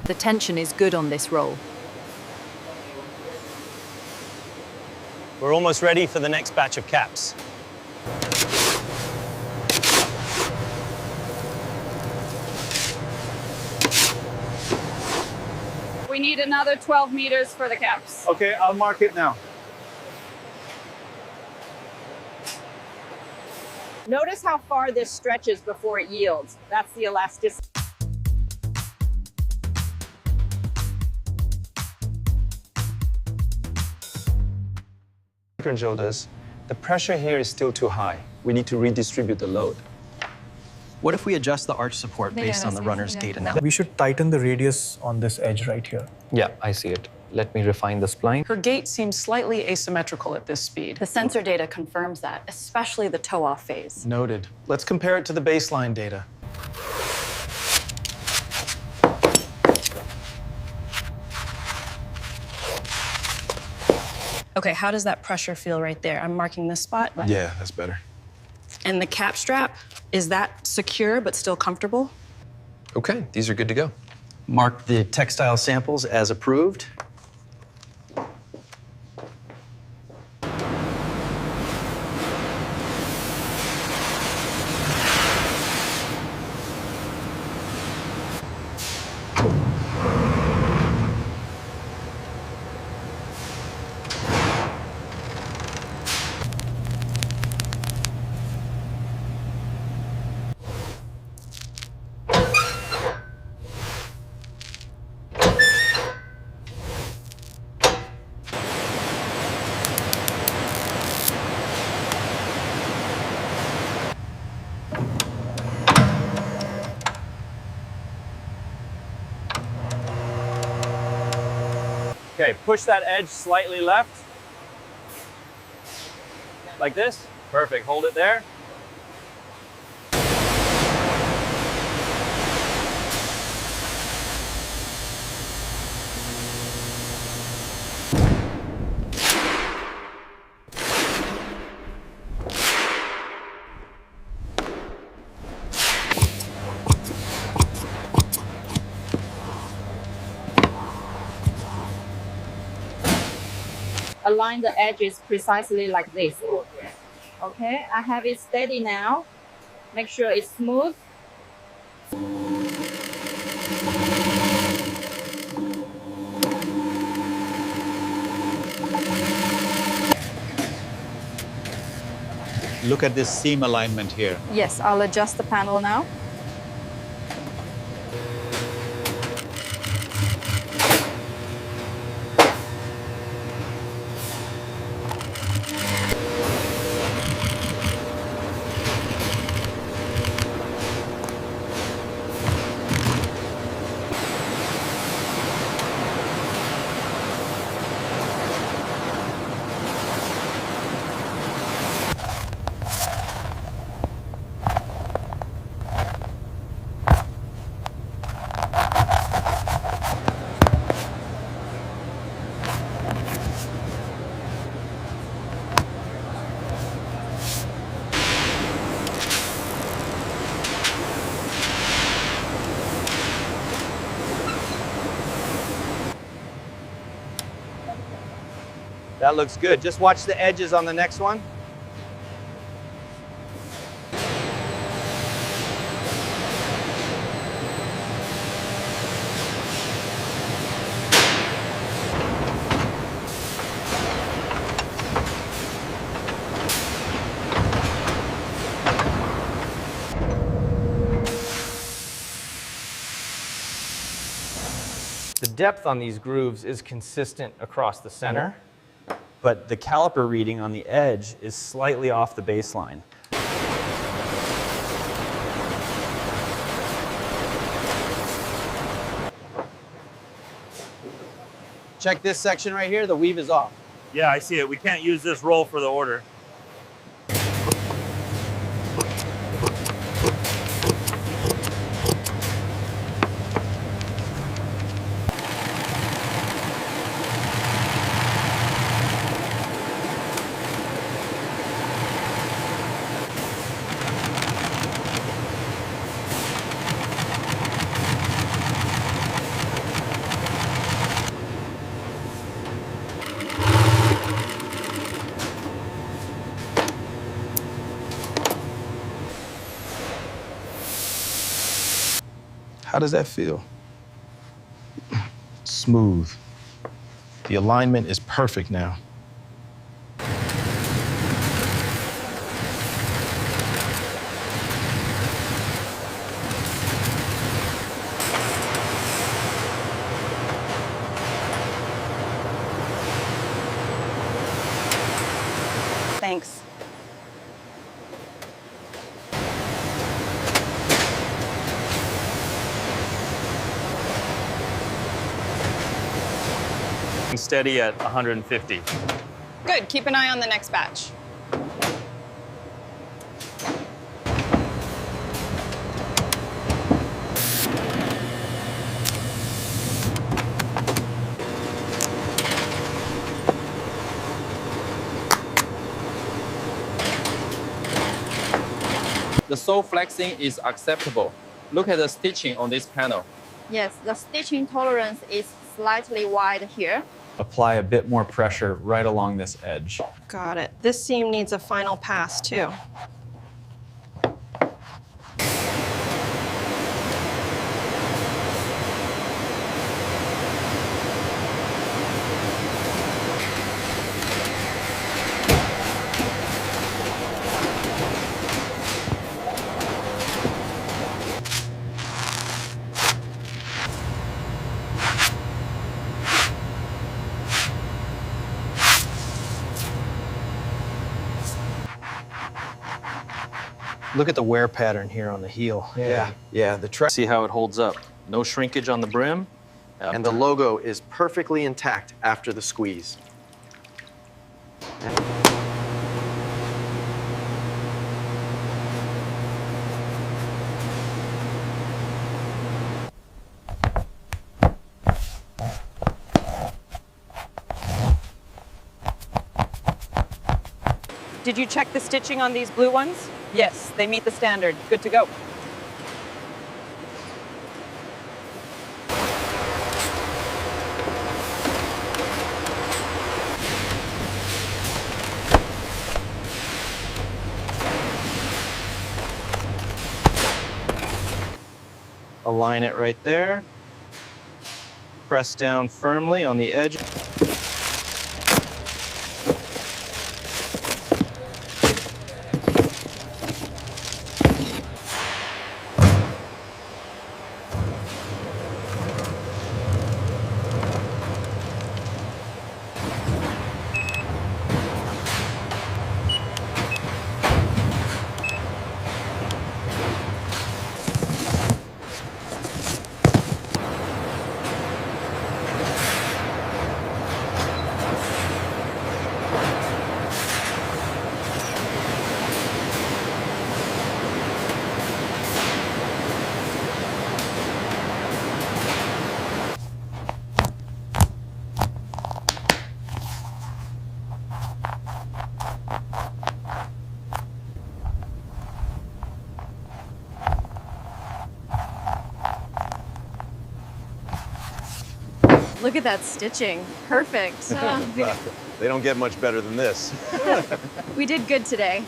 The tension is good on this roll. We're almost ready for the next batch of caps. We need another 12 meters for the caps. Okay, I'll mark it now. Notice how far this stretches before it yields. That's the elasticity. Shoulders, the pressure here is still too high. We need to redistribute the load. What if we adjust the arch support based on the runner's gait analysis? We should tighten the radius on this edge right here. Yeah, I see it. Let me refine the spline. Her gait seems slightly asymmetrical at this speed. The sensor data confirms that, especially the toe-off phase. Noted. Let's compare it to the baseline data. Okay, how does that pressure feel right there? I'm marking this spot. Yeah, that's better. And the cap strap, is that secure but still comfortable? Okay, these are good to go. Mark the textile samples as approved. Okay, push that edge slightly left. Like this. Perfect, hold it there. Align the edges precisely like this. Okay, I have it steady now. Make sure it's smooth. Look at this seam alignment here. Yes, I'll adjust the panel now. That looks good. Just watch the edges on the next one. The depth on these grooves is consistent across the center, but the caliper reading on the edge is slightly off the baseline. Check this section right here, the weave is off. Yeah, I see it. We can't use this roll for the order. How does that feel? Smooth. The alignment is perfect now. Thanks. Steady at 150. Good. Keep an eye on the next batch. The sole flexing is acceptable. Look at the stitching on this panel. Yes, the stitching tolerance is slightly wide here. Apply a bit more pressure right along this edge. Got it. This seam needs a final pass, too. Look at the wear pattern here on the heel. Yeah, the track. See how it holds up. No shrinkage on the brim. And the logo is perfectly intact after the squeeze. Did you check the stitching on these blue ones? Yes, they meet the standard. Good to go. Align it right there. Press down firmly on the edge. Look at that stitching. Perfect. They don't get much better than this. We did good today.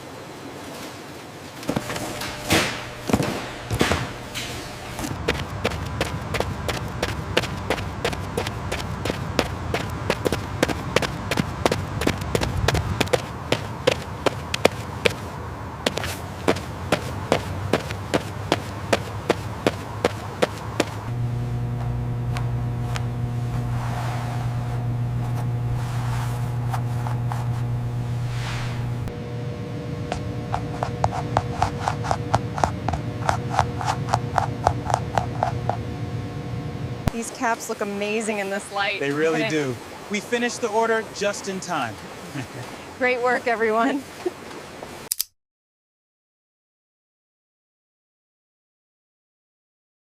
These caps look amazing in this light. They really do. We finished the order just in time. Great work, everyone.